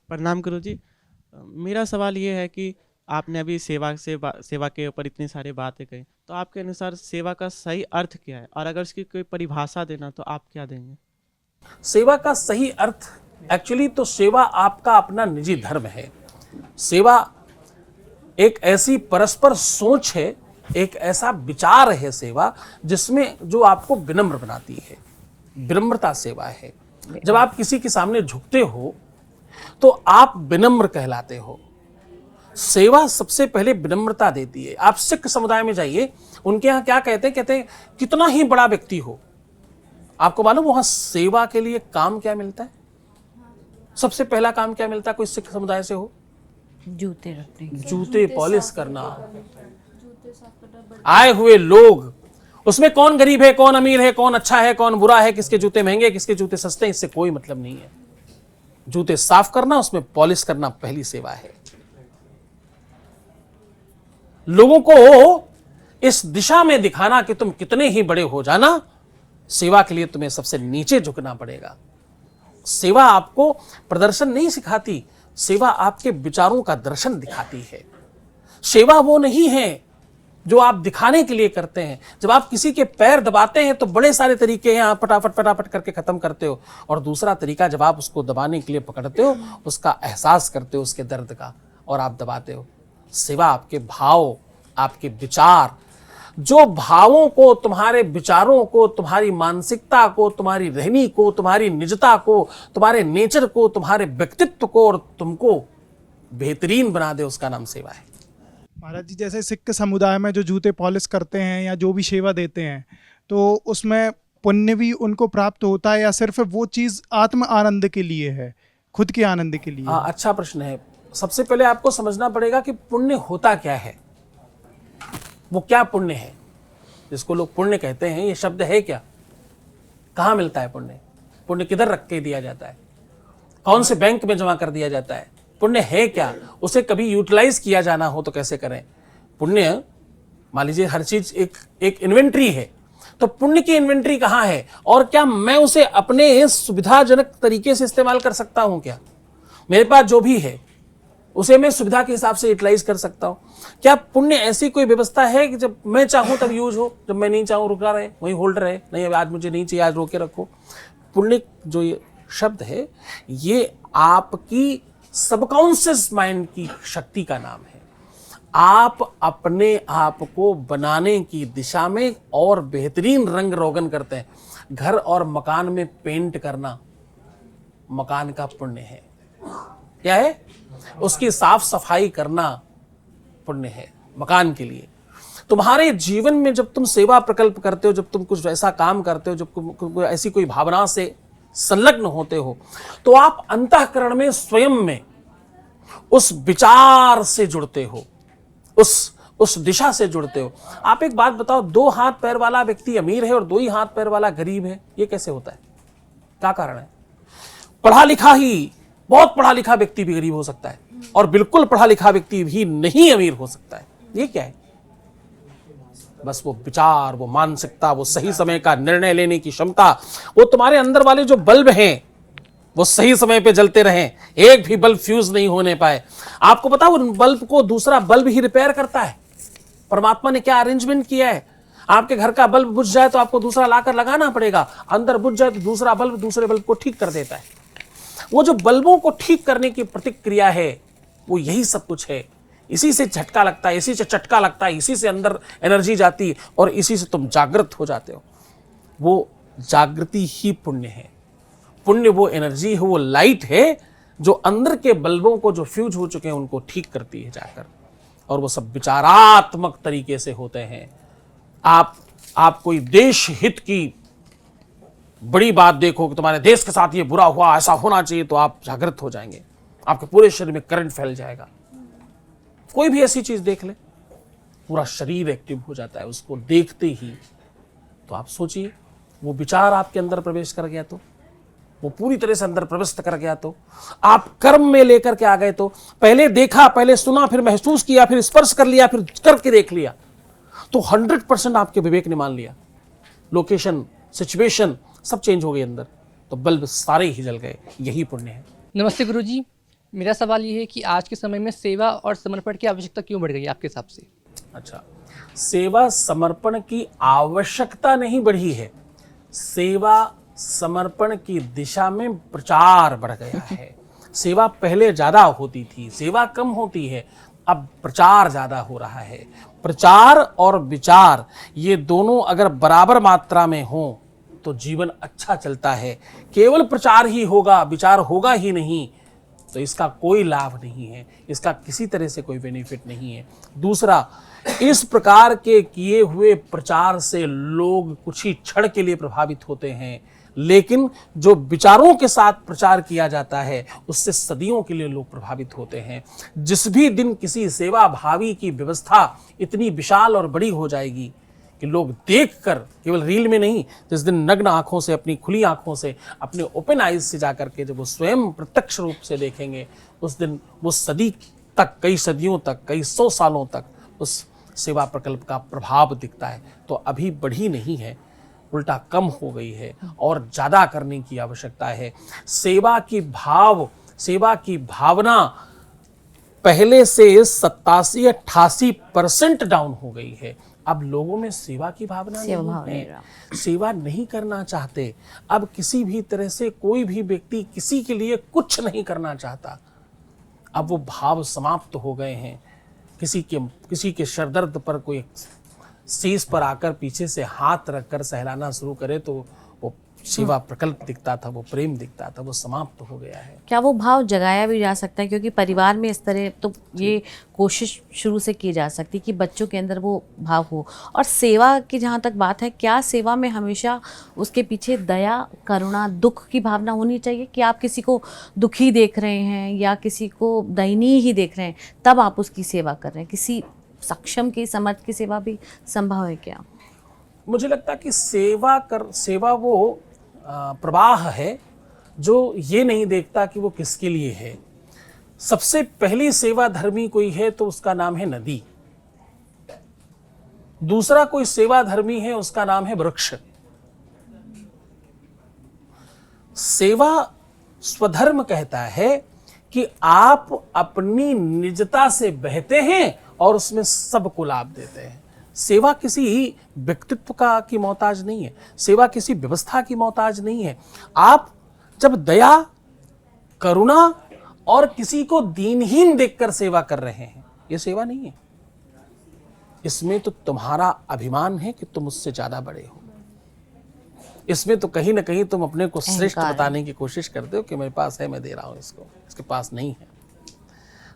प्रणाम गुरुजी। मेरा सवाल ये है कि आपने अभी सेवा के ऊपर इतनी सारी बातें कही, तो आपके अनुसार सेवा का सही अर्थ क्या है, और अगर उसकी कोई परिभाषा देना तो आप क्या देंगे? सेवा का सही अर्थ, एक्चुअली तो सेवा आपका अपना निजी धर्म है। सेवा एक ऐसी परस्पर सोच है, एक ऐसा विचार है सेवा जिसमें जो आपको विनम्र बनाती है। विनम्रता सेवा है। जब आप किसी के सामने झुकते हो तो आप विनम्र कहलाते हो। सेवा सबसे पहले विनम्रता देती है। आप सिख समुदाय में जाइए, उनके यहाँ क्या कहते हैं कितना ही बड़ा व्यक्ति हो, आपको मालूम वहां सेवा के लिए काम क्या मिलता है? सबसे पहला काम क्या मिलता है? कोई सिख समुदाय से हो? जूते रखने, जूते पॉलिश करना। आए हुए लोग, उसमें कौन गरीब है, कौन अमीर है, कौन अच्छा है, कौन बुरा है, किसके जूते महंगे, किसके जूते सस्ते हैं, इससे कोई मतलब नहीं है। जूते साफ करना, उसमें पॉलिश करना पहली सेवा है। लोगों को इस दिशा में दिखाना कि तुम कितने ही बड़े हो जाना, सेवा के लिए तुम्हें सबसे नीचे झुकना पड़ेगा। सेवा आपको प्रदर्शन नहीं सिखाती, सेवा आपके विचारों का दर्शन दिखाती है। सेवा वो नहीं है जो आप दिखाने के लिए करते हैं। जब आप किसी के पैर दबाते हैं तो बड़े सारे तरीके हैं, आप फटाफट करके खत्म करते हो, और दूसरा तरीका जब आप उसको दबाने के लिए पकड़ते हो, उसका एहसास करते हो, उसके दर्द का, और आप दबाते हो। सेवा आपके भाव, आपके विचार, जो भावों को, तुम्हारे विचारों को, तुम्हारी मानसिकता को, तुम्हारी रहनी को, तुम्हारी निजता को, तुम्हारे नेचर को, तुम्हारे व्यक्तित्व को और तुमको बेहतरीन बना दे, उसका नाम सेवा है। महाराज जी, जैसे सिख समुदाय में जो जूते पॉलिश करते हैं या जो भी सेवा देते हैं, तो उसमें पुण्य भी उनको प्राप्त होता है, या सिर्फ वो चीज़ आत्म आनंद के लिए है, खुद के आनंद के लिए? हाँ, अच्छा प्रश्न है। सबसे पहले आपको समझना पड़ेगा कि पुण्य होता क्या है, वो क्या पुण्य है जिसको लोग पुण्य कहते हैं। ये शब्द है क्या? कहाँ मिलता है पुण्य? पुण्य किधर रख के दिया जाता है? कौन से बैंक में जमा कर दिया जाता है? पुण्य है क्या? उसे कभी यूटिलाइज किया जाना हो तो कैसे करें? पुण्य, मान लीजिए हर चीज एक इन्वेंट्री है, तो पुण्य की इन्वेंट्री कहाँ है, और क्या मैं उसे अपने सुविधाजनक तरीके से इस्तेमाल कर सकता हूं? क्या मेरे पास जो भी है उसे मैं सुविधा के हिसाब से यूटिलाइज कर सकता हूं? क्या पुण्य ऐसी कोई व्यवस्था है कि जब मैं चाहूं तब यूज हो, जब मैं नहीं चाहूं रुका रहे, वहीं होल्ड रहे? नहीं, अब आज मुझे नहीं चाहिए, आज रोके रखो। पुण्य जो ये शब्द है, ये आपकी सबकॉन्शियस माइंड की शक्ति का नाम है। आप अपने आप को बनाने की दिशा में और बेहतरीन रंग रोगन करते हैं। घर और मकान में पेंट करना मकान का पुण्य है। क्या है? उसकी साफ सफाई करना पुण्य है मकान के लिए। तुम्हारे जीवन में जब तुम सेवा प्रकल्प करते हो, जब तुम कुछ ऐसा काम करते हो, जब ऐसी कोई भावना से संलग्न होते हो, तो आप अंतःकरण में स्वयं में उस विचार से जुड़ते हो, उस दिशा से जुड़ते हो। आप एक बात बताओ, 2 हाथ पैर वाला व्यक्ति अमीर है और 2 ही हाथ पैर वाला गरीब है, ये कैसे होता है? क्या कारण है? पढ़ा लिखा ही, बहुत पढ़ा लिखा व्यक्ति भी गरीब हो सकता है, और बिल्कुल पढ़ा लिखा व्यक्ति भी नहीं अमीर हो सकता है। ये क्या है? बस वो विचार, वो मानसिकता, वो सही समय का निर्णय लेने की क्षमता, वो तुम्हारे अंदर वाले जो बल्ब हैं वो सही समय पे जलते रहें, एक भी बल्ब फ्यूज नहीं होने पाए। आपको पता, वो बल्ब को दूसरा बल्ब ही रिपेयर करता है। परमात्मा ने क्या अरेंजमेंट किया है, आपके घर का बल्ब बुझ जाए तो आपको दूसरा लाकर लगाना पड़ेगा, अंदर बुझ जाए तो दूसरा बल्ब दूसरे बल्ब को ठीक कर देता है। वो जो बल्बों को ठीक करने की प्रतिक्रिया है, वो यही सब कुछ है। इसी से झटका लगता है, इसी से चटका लगता है, इसी से अंदर एनर्जी जाती है, और इसी से तुम जागृत हो जाते हो। वो जागृति ही पुण्य है। पुण्य वो एनर्जी है, वो लाइट है जो अंदर के बल्बों को जो फ्यूज हो चुके हैं उनको ठीक करती है जाकर, और वो सब विचारात्मक तरीके से होते हैं। आप कोई देश हित की बड़ी बात देखो कि तुम्हारे देश के साथ ये बुरा हुआ, ऐसा होना चाहिए, तो आप जागृत हो जाएंगे, आपके पूरे शरीर में करंट फैल जाएगा। कोई भी ऐसी चीज देख ले, पूरा शरीर एक्टिव हो जाता है उसको देखते ही। तो आप सोचिए, वो विचार आपके अंदर प्रवेश कर गया, तो वो पूरी तरह से अंदर प्रविष्ट कर गया, तो आप कर्म में लेकर के आ गए, तो पहले देखा, पहले सुना, फिर महसूस किया, फिर स्पर्श कर लिया, फिर करके देख लिया, तो 100% आपके विवेक ने मान लिया। लोकेशन, सिचुएशन सब चेंज हो गई अंदर, तो बल्ब सारे ही जल गए। यही पुण्य है। नमस्ते गुरुजी, मेरा सवाल ये है कि आज के समय में सेवा और समर्पण की आवश्यकता क्यों बढ़ गई है आपके हिसाब से? अच्छा, सेवा समर्पण की आवश्यकता नहीं बढ़ी है, सेवा समर्पण की दिशा में प्रचार बढ़ गया है। सेवा पहले ज्यादा होती थी, सेवा कम होती है, अब प्रचार ज्यादा हो रहा है। प्रचार और विचार ये दोनों अगर बराबर मात्रा में हो तो जीवन अच्छा चलता है। केवल प्रचार ही होगा, विचार होगा ही नहीं, तो इसका कोई लाभ नहीं है, इसका किसी तरह से कोई बेनिफिट नहीं है। दूसरा, इस प्रकार के किए हुए प्रचार से लोग कुछ ही क्षण के लिए प्रभावित होते हैं, लेकिन जो विचारों के साथ प्रचार किया जाता है उससे सदियों के लिए लोग प्रभावित होते हैं। जिस भी दिन किसी सेवा भावी की व्यवस्था इतनी विशाल और बड़ी हो जाएगी कि लोग देखकर, केवल रील में नहीं, जिस दिन नग्न आंखों से, अपनी खुली आंखों से, अपने ओपन आइज से जाकर के जब वो स्वयं प्रत्यक्ष रूप से देखेंगे, उस दिन वो सदी तक, कई सदियों तक, कई 100 सालों तक उस सेवा प्रकल्प का प्रभाव दिखता है। तो अभी बढ़ी नहीं है, उल्टा कम हो गई है और ज़्यादा करने की आवश्यकता है। सेवा की भावना पहले से 87-88% डाउन हो गई है। अब लोगों में सेवा की भावना नहीं है, सेवा नहीं करना चाहते। अब किसी भी तरह से कोई भी व्यक्ति किसी के लिए कुछ नहीं करना चाहता। अब वो भाव समाप्त हो गए हैं। किसी के सरदर्द पर कोई शीश पर आकर पीछे से हाथ रखकर सहलाना शुरू करे तो वो सेवा प्रकल्प दिखता था, वो प्रेम दिखता था, वो समाप्त हो गया है। क्या वो भाव जगाया भी जा सकता है? क्योंकि परिवार में इस तरह तो ये कोशिश शुरू से की जा सकती कि बच्चों के अंदर वो भाव हो। और सेवा की जहाँ तक बात है, क्या सेवा में हमेशा उसके पीछे दया, करुणा, दुख की भावना होनी चाहिए कि आप किसी को दुखी देख रहे हैं या किसी को दयनीय ही देख रहे हैं तब आप उसकी सेवा कर रहे हैं? किसी सक्षम की, समर्थ की सेवा भी संभव है क्या? मुझे लगता है कि सेवा वो प्रवाह है जो ये नहीं देखता कि वो किसके लिए है। सबसे पहली सेवा धर्मी कोई है तो उसका नाम है नदी। दूसरा कोई सेवा धर्मी है, उसका नाम है वृक्ष। सेवा स्वधर्म कहता है कि आप अपनी निजता से बहते हैं और उसमें सबको लाभ देते हैं। सेवा किसी व्यक्तित्व की मोहताज नहीं है, सेवा किसी व्यवस्था की मोहताज नहीं है। आप जब दया, करुणा और किसी को दीनहीन देखकर सेवा कर रहे हैं, ये सेवा नहीं है। इसमें तो तुम्हारा अभिमान है कि तुम उससे ज्यादा बड़े हो। इसमें तो कहीं ना कहीं तुम अपने को श्रेष्ठ बताने की कोशिश करते हो कि मेरे पास है, मैं दे रहा हूं इसको, इसके पास नहीं है।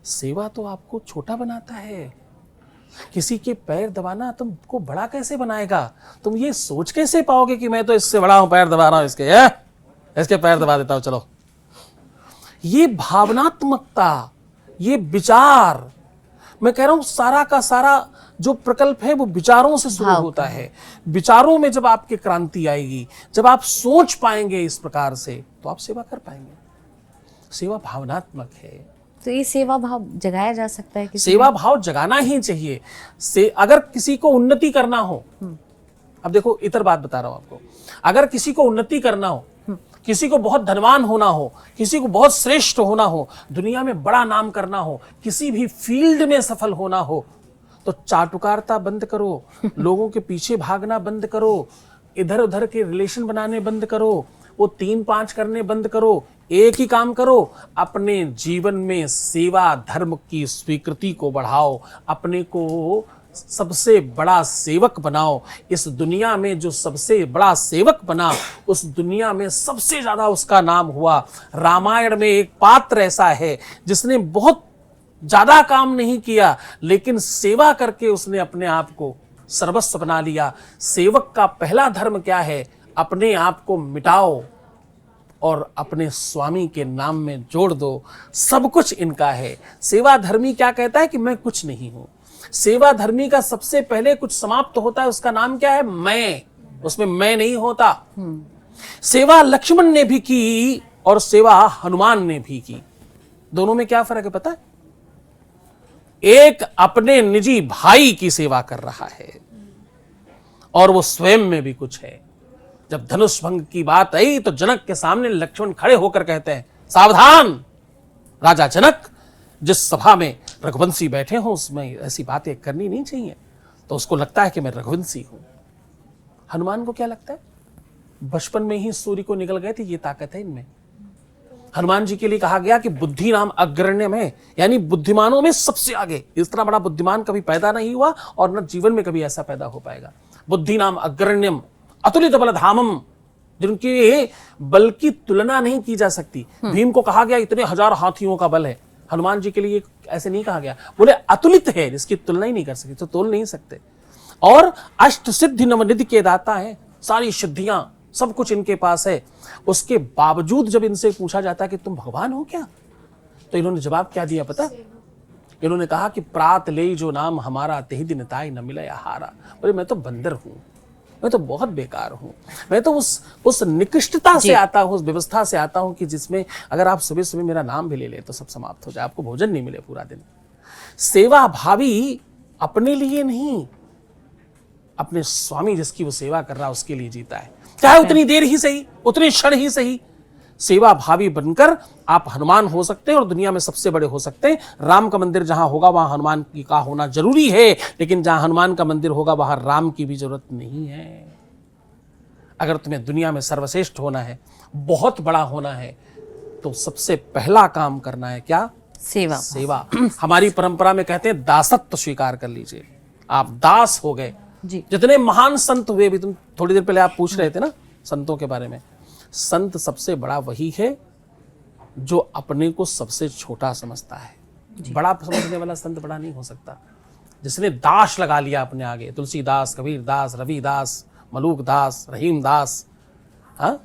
सेवा तो आपको छोटा बनाता है। किसी के पैर दबाना तुमको बड़ा कैसे बनाएगा? तुम ये सोच कैसे पाओगे कि मैं तो इससे बड़ा हूं, पैर दबा रहा हूं इसके पैर दबा देता हूं, चलो। ये भावनात्मकता, ये विचार, मैं कह रहा हूं सारा का सारा जो प्रकल्प है वो विचारों से शुरू होता है। विचारों में जब आपकी क्रांति आएगी, जब आप सोच पाएंगे इस प्रकार से, तो आप सेवा कर पाएंगे। सेवा भावनात्मक है। तो ये सेवा भाव जगाया जा सकता है? सेवा भाव जगाना ही चाहिए। अगर किसी को उन्नति करना हो, अब देखो इतर बात बता रहा हूं आपको, अगर किसी को उन्नति करना हो, किसी को बहुत धनवान होना हो, किसी को बहुत श्रेष्ठ होना हो, दुनिया में बड़ा नाम करना हो, किसी भी फील्ड में सफल होना हो, तो चाटुकारता बंद करो, लोगों के पीछे भागना बंद करो, इधर उधर के रिलेशन बनाने बंद करो, वो 3-5 करने बंद करो, एक ही काम करो। अपने जीवन में सेवा धर्म की स्वीकृति को बढ़ाओ, अपने को सबसे बड़ा सेवक बनाओ। इस दुनिया में जो सबसे बड़ा सेवक बना, उस दुनिया में सबसे ज्यादा उसका नाम हुआ। रामायण में एक पात्र ऐसा है जिसने बहुत ज्यादा काम नहीं किया, लेकिन सेवा करके उसने अपने आप को सर्वस्व बना लिया। सेवक का पहला धर्म क्या है? अपने आप को मिटाओ और अपने स्वामी के नाम में जोड़ दो। सब कुछ इनका है। सेवा धर्मी क्या कहता है कि मैं कुछ नहीं हूं। सेवा धर्मी का सबसे पहले कुछ समाप्त होता है, उसका नाम क्या है? मैं। उसमें मैं नहीं होता। सेवा लक्ष्मण ने भी की और सेवा हनुमान ने भी की। दोनों में क्या फर्क है पता है? एक अपने निजी भाई की सेवा कर रहा है और वो स्वयं में भी कुछ है। जब धनुष भंग की बात आई तो जनक के सामने लक्ष्मण खड़े होकर कहते हैं, सावधान, राजा जनक जिस सभा में रघुवंशी बैठे हों उसमें ऐसी बातें करनी नहीं चाहिए, तो उसको लगता है कि मैं रघुवंशी हूं। हनुमान को क्या लगता है? बचपन में ही सूर्य को निकल गए थे, ये ताकत है इनमें। हनुमान जी के लिए कहा गया कि बुद्धि नाम अग्रण्यम है, यानी बुद्धिमानों में सबसे आगे। इस तरह बड़ा बुद्धिमान कभी पैदा नहीं हुआ और न जीवन में कभी ऐसा पैदा हो पाएगा। बुद्धि नाम अग्रण्यम अतुलित बलधामम, जिनके बल की तुलना नहीं की जा सकती। भीम को कहा गया इतने 1000 हाथियों का बल है, हनुमान जी के लिए ऐसे नहीं कहा गया, बोले अतुलित है, जिसकी तुलना ही नहीं कर सकते, तो तोल नहीं सकते। और अष्ट सिद्धि नवनिधि के दाता है, सारी सिद्धियां सब कुछ इनके पास है। उसके बावजूद जब इनसे पूछा जाता है कि तुम भगवान हो क्या, तो इन्होंने जवाब क्या दिया पता? इन्होंने कहा कि प्रात ले जो नाम हमारा तेहि दिन ताई न मिले हारा। बोले मैं तो बंदर हूं, मैं तो बहुत बेकार हूं, मैं तो उस निकृष्टता से आता हूं, उस व्यवस्था से आता हूं कि जिसमें अगर आप सुबह सुबह मेरा नाम भी ले ले तो सब समाप्त हो जाए, आपको भोजन नहीं मिले पूरा दिन। सेवा भावी अपने लिए नहीं, अपने स्वामी जिसकी वो सेवा कर रहा है उसके लिए जीता है, चाहे उतनी देर ही सही, उतने क्षण ही सही। सेवा भावी बनकर आप हनुमान हो सकते हैं और दुनिया में सबसे बड़े हो सकते हैं। राम का मंदिर जहां होगा वहां हनुमान की का होना जरूरी है, लेकिन जहां हनुमान का मंदिर होगा वहां राम की भी जरूरत नहीं है। अगर तुम्हें दुनिया में सर्वश्रेष्ठ होना है, बहुत बड़ा होना है, तो सबसे पहला काम करना है क्या? सेवा। सेवा। हमारी परंपरा में कहते हैं दासत्व स्वीकार कर लीजिए, आप दास हो गए। जी। जितने महान संत हुए, भी तुम थोड़ी देर पहले आप पूछ रहे थे ना संतों के बारे में, संत सबसे बड़ा वही है जो अपने को सबसे छोटा समझता है। बड़ा समझने वाला संत बड़ा नहीं हो सकता। जिसने दास लगा लिया अपने आगे, तुलसीदास, कबीर दास, रविदास, मलूक दास, रहीम दास, हाँ,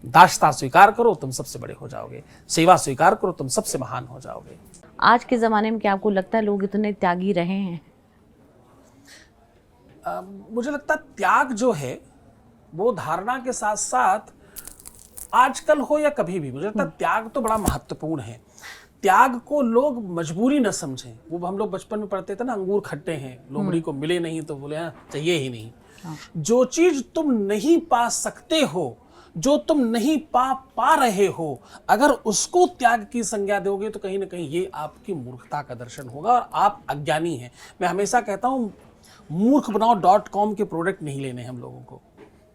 दासता स्वीकार करो तुम सबसे बड़े हो जाओगे, सेवा स्वीकार करो तुम सबसे महान हो जाओगे। आज के ज़माने में क्या आपको लगता है लोग इतने त्यागी रहे हैं? मुझे लगता है त्याग जो है वो धारणा के साथ साथ आजकल हो या कभी भी, मुझे लगता है त्याग तो बड़ा महत्वपूर्ण है। त्याग को लोग मजबूरी न समझें। वो हम लोग बचपन में पढ़ते थे ना, अंगूर खट्टे हैं, लोमड़ी को मिले नहीं तो बोले चाहिए ही नहीं। जो चीज तुम नहीं पा सकते हो, जो तुम नहीं पा रहे हो, अगर उसको त्याग की संज्ञा दोगे तो कहीं ना कहीं ये आपकी मूर्खता का दर्शन होगा और आप अज्ञानी हैं। मैं हमेशा कहता हूं मूर्खबनाओ.com के प्रोडक्ट नहीं लेने हम लोगों को।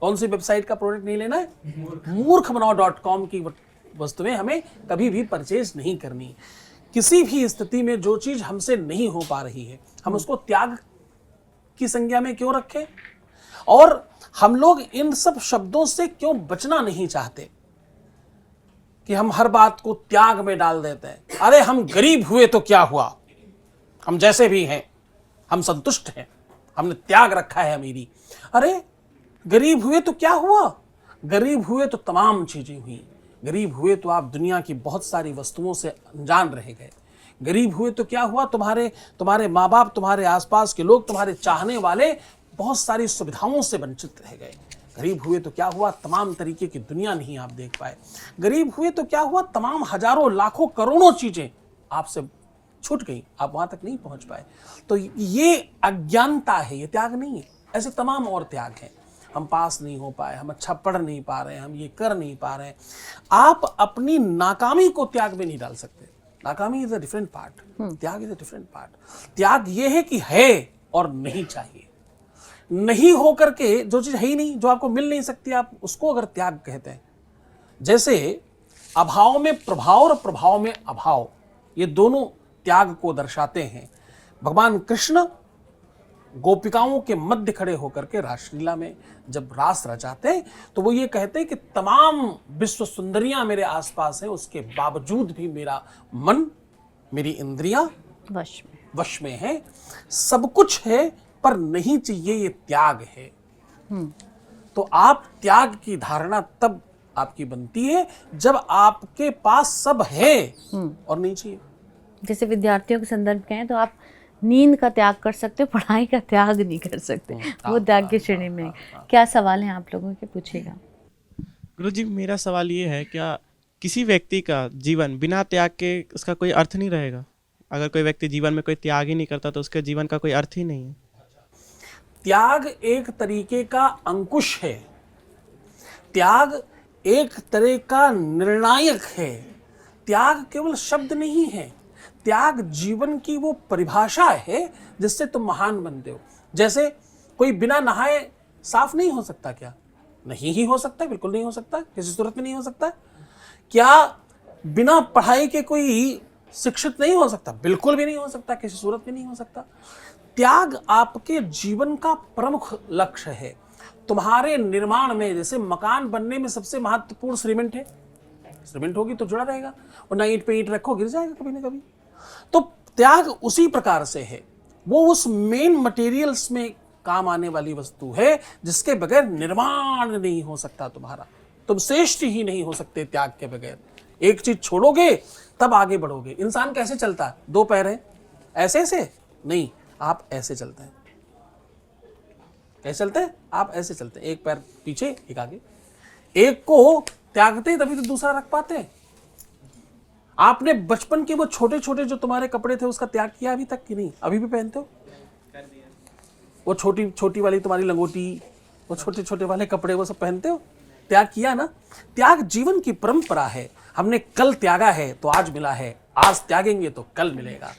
कौन सी वेबसाइट का प्रोडक्ट नहीं लेना है? मूर्खबनाओ.com की वस्तुएं हमें कभी भी परचेज नहीं करनी। किसी भी स्थिति में जो चीज हमसे नहीं हो पा रही है, हम उसको त्याग की संज्ञा में क्यों रखें? और हम लोग इन सब शब्दों से क्यों बचना नहीं चाहते कि हम हर बात को त्याग में डाल देते हैं। अरे हम गरीब हुए तो क्या हुआ, हम जैसे भी हैं हम संतुष्ट हैं, हमने त्याग रखा है अमीरी। अरे गरीब हुए तो क्या हुआ, गरीब हुए तो तमाम चीजें हुई। गरीब हुए तो आप दुनिया की बहुत सारी वस्तुओं से अनजान रह गए। गरीब हुए तो क्या हुआ, तुम्हारे माँ बाप, तुम्हारे आसपास के लोग, तुम्हारे चाहने वाले बहुत सारी सुविधाओं से वंचित रह गए। गरीब हुए तो क्या हुआ, तमाम तरीके की दुनिया नहीं आप देख पाए। गरीब हुए तो क्या हुआ, तमाम हजारों लाखों करोड़ों चीजें आपसे छूट गई, आप वहां तक नहीं पहुंच पाए। तो ये अज्ञानता है, ये त्याग नहीं है। ऐसे तमाम और त्याग हैं। हम पास नहीं हो पाए, हम अच्छा पढ़ नहीं पा रहे हैं, हम ये कर नहीं पा रहे हैं। आप अपनी नाकामी को त्याग में नहीं डाल सकते। नाकामी इज अ डिफरेंट पार्ट, त्याग इज अ डिफरेंट पार्ट। त्याग ये है कि है और नहीं चाहिए। नहीं हो करके जो चीज है ही नहीं, जो आपको मिल नहीं सकती, आप उसको अगर त्याग कहते हैं। जैसे अभाव में प्रभाव और प्रभाव में अभाव, ये दोनों त्याग को दर्शाते हैं। भगवान कृष्ण गोपिकाओं के मध्य खड़े होकर के रासलीला में जब रास रचाते हैं तो वो ये कहते हैं कि तमाम विश्व सुंदरियां मेरे आसपास हैं, उसके बावजूद भी मेरा मन, मेरी इंद्रियां वश में है। सब कुछ है पर नहीं चाहिए, ये त्याग है। तो आप त्याग की धारणा तब आपकी बनती है जब आपके पास सब है और नहीं चाहिए। जैसे विद्यार्थियों के संदर्भ कहें तो आप नींद का त्याग कर सकते हो, पढ़ाई का त्याग नहीं कर सकते, वो त्याग की श्रेणी में। क्या सवाल है आप लोगों के, पूछेगा। गुरुजी, मेरा सवाल ये है, क्या किसी व्यक्ति का जीवन बिना त्याग के उसका कोई अर्थ नहीं रहेगा? अगर कोई व्यक्ति जीवन में कोई त्याग ही नहीं करता तो उसके जीवन का कोई अर्थ ही नहीं है। त्याग एक तरीके का अंकुश है, त्याग एक तरह का निर्णायक है, त्याग केवल शब्द नहीं है, त्याग जीवन की वो परिभाषा है जिससे तुम महान बनते हो। जैसे कोई बिना नहाए साफ नहीं हो सकता क्या? नहीं ही हो सकता, बिल्कुल नहीं हो सकता, किसी सूरत में नहीं हो सकता। क्या बिना पढ़ाई के कोई शिक्षित नहीं हो सकता? बिल्कुल भी नहीं हो सकता, किसी सूरत में नहीं हो सकता। त्याग आपके जीवन का प्रमुख लक्ष्य है। तुम्हारे निर्माण में, जैसे मकान बनने में सबसे महत्वपूर्ण सीमेंट है, सीमेंट होगी तो जुड़ा रहेगा, और ना ईंट पे ईंट रखो गिर जाएगा कभी ना कभी। तो त्याग उसी प्रकार से है, वो उस मेन मटेरियल्स में काम आने वाली वस्तु है जिसके बगैर निर्माण नहीं हो सकता तुम्हारा। तुम श्रेष्ठ ही नहीं हो सकते त्याग के बगैर। एक चीज छोड़ोगे तब आगे बढ़ोगे। इंसान कैसे चलता है? दो पैर है, ऐसे ऐसे नहीं, आप ऐसे चलते हैं। कैसे चलते हैं? आप ऐसे चलते हैं, एक पैर पीछे एक आगे। एक को त्यागते तभी तो दूसरा रख पाते हैं। आपने बचपन के वो छोटे छोटे जो तुम्हारे कपड़े थे उसका त्याग किया अभी तक कि नहीं? अभी भी पहनते हो? वो छोटी छोटी वाली तुम्हारी लंगोटी, वो छोटे छोटे वाले कपड़े, वो सब पहनते हो? त्याग किया ना? त्याग जीवन की परंपरा है। हमने कल त्यागा है तो आज मिला है, आज त्यागेंगे तो कल मिलेगा।